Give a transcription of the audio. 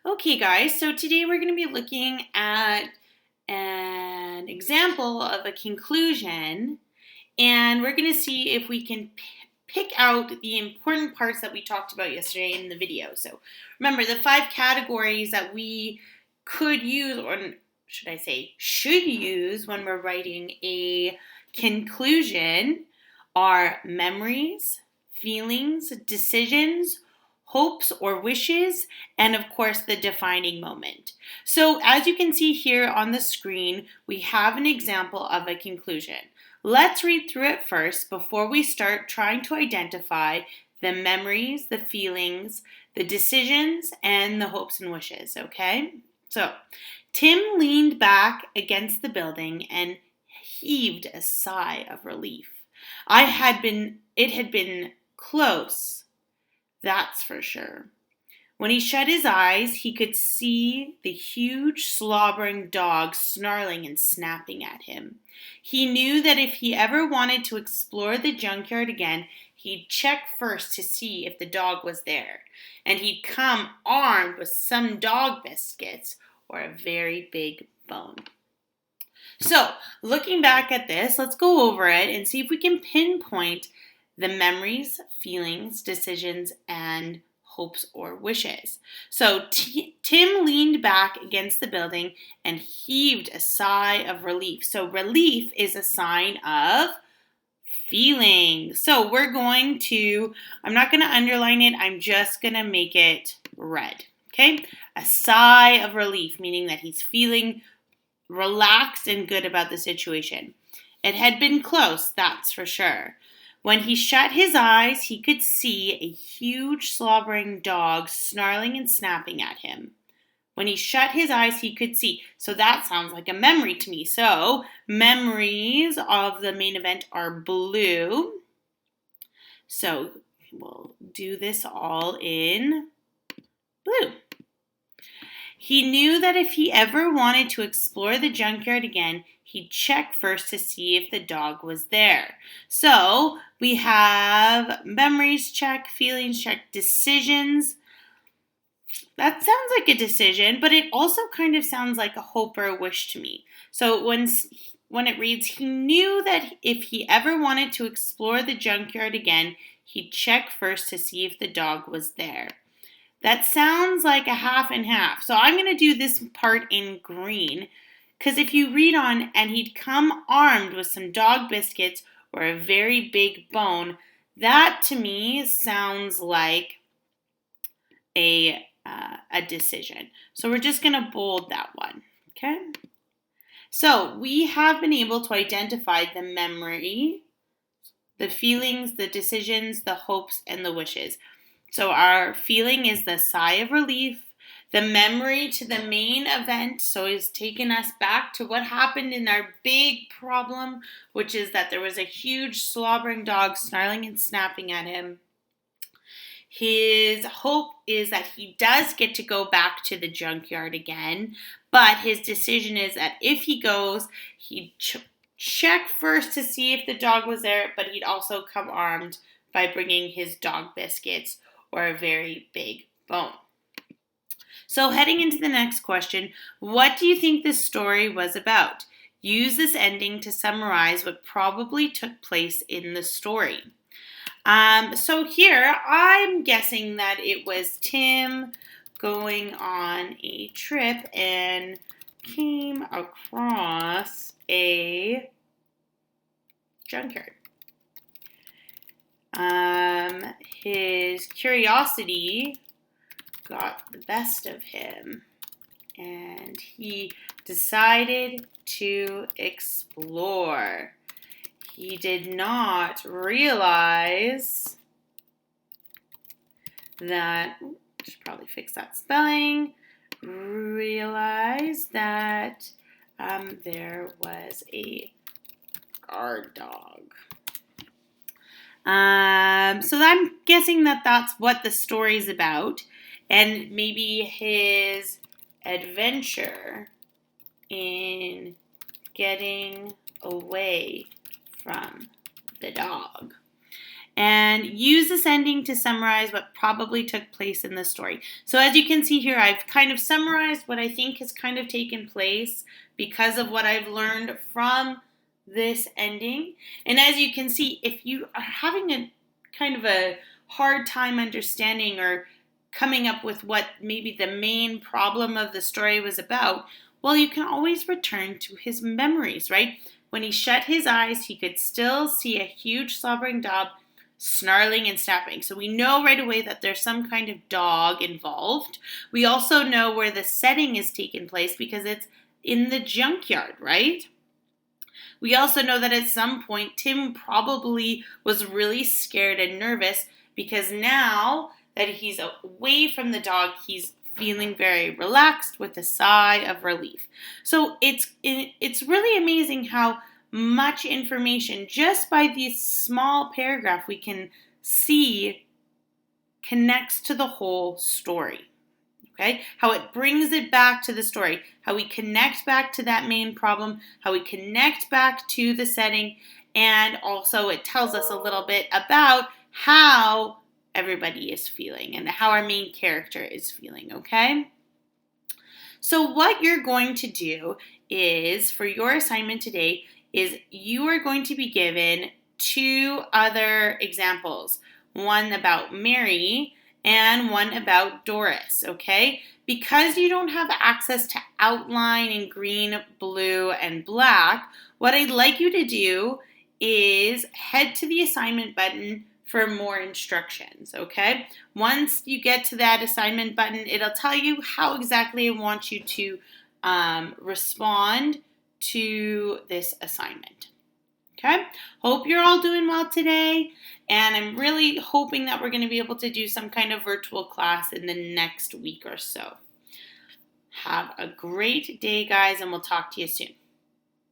Okay, guys, so today we're going to be looking at an example of a conclusion, and we're going to see if we can pick out the important parts that we talked about yesterday in the video. So remember, the 5 categories that we could use, or should I say, should use when we're writing a conclusion are memories, feelings, decisions, hopes or wishes, and of course the defining moment. So as you can see here on the screen, we have an example of a conclusion. Let's read through it first before we start trying to identify the memories, the feelings, the decisions, and the hopes and wishes, okay? So, Tim leaned back against the building and heaved a sigh of relief. It had been close, that's for sure. When he shut his eyes, he could see the huge, slobbering dog snarling and snapping at him. He knew that if he ever wanted to explore the junkyard again, he'd check first to see if the dog was there, and he'd come armed with some dog biscuits or a very big bone. So, looking back at this, let's go over it and see if we can pinpoint the memories, feelings, decisions, and hopes or wishes. So Tim leaned back against the building and heaved a sigh of relief. So relief is a sign of feeling. So I'm not going to underline it, I'm just going to make it red. Okay? A sigh of relief, meaning that he's feeling relaxed and good about the situation. It had been close, that's for sure. When he shut his eyes, he could see a huge slobbering dog snarling and snapping at him. When he shut his eyes, he could see. So that sounds like a memory to me. So memories of the main event are blue. So we'll do this all in blue. He knew that if he ever wanted to explore the junkyard again, he'd check first to see if the dog was there. So we have memories check, feelings check, decisions. That sounds like a decision, but it also kind of sounds like a hope or a wish to me. So when it reads, he knew that if he ever wanted to explore the junkyard again, he'd check first to see if the dog was there. That sounds like a half and half. So I'm going to do this part in green, because if you read on, and he'd come armed with some dog biscuits or a very big bone, that to me sounds like a decision. So we're just going to bold that one, okay? So we have been able to identify the memory, the feelings, the decisions, the hopes, and the wishes. So our feeling is the sigh of relief. The memory to the main event, so it's taken us back to what happened in our big problem, which is that there was a huge slobbering dog snarling and snapping at him. His hope is that he does get to go back to the junkyard again, but his decision is that if he goes, he'd check first to see if the dog was there, but he'd also come armed by bringing his dog biscuits or a very big bone. So heading into the next question, what do you think this story was about? Use this ending to summarize what probably took place in the story. So here, I'm guessing that it was Tim going on a trip and came across a junkyard. His curiosity got the best of him, and he decided to explore. He did not realize that, should probably fix that spelling, realize that there was a guard dog. So I'm guessing that that's what the story's about, and maybe his adventure in getting away from the dog. and use this ending to summarize what probably took place in the story. So as you can see here, I've kind of summarized what I think has kind of taken place because of what I've learned from this ending. And as you can see, if you are having a kind of a hard time understanding or coming up with what maybe the main problem of the story was about, well, you can always return to his memories, right? When he shut his eyes, he could still see a huge slobbering dog snarling and snapping. So we know right away that there's some kind of dog involved. We also know where the setting is taking place because it's in the junkyard, right? We also know that at some point Tim probably was really scared and nervous because now that he's away from the dog, he's feeling very relaxed with a sigh of relief. So it's really amazing how much information just by this small paragraph we can see connects to the whole story. Okay? How it brings it back to the story, how we connect back to that main problem, how we connect back to the setting, and also it tells us a little bit about how everybody is feeling and how our main character is feeling, okay? So what you're going to do is, for your assignment today, is you are going to be given 2 other examples. One about Mary and one about Doris, okay? Because you don't have access to outline in green, blue, and black, what I'd like you to do is head to the assignment button for more instructions, okay? Once you get to that assignment button, it'll tell you how exactly I want you to respond to this assignment. Okay? Hope you're all doing well today, and I'm really hoping that we're going to be able to do some kind of virtual class in the next week or so. Have a great day, guys, and we'll talk to you soon.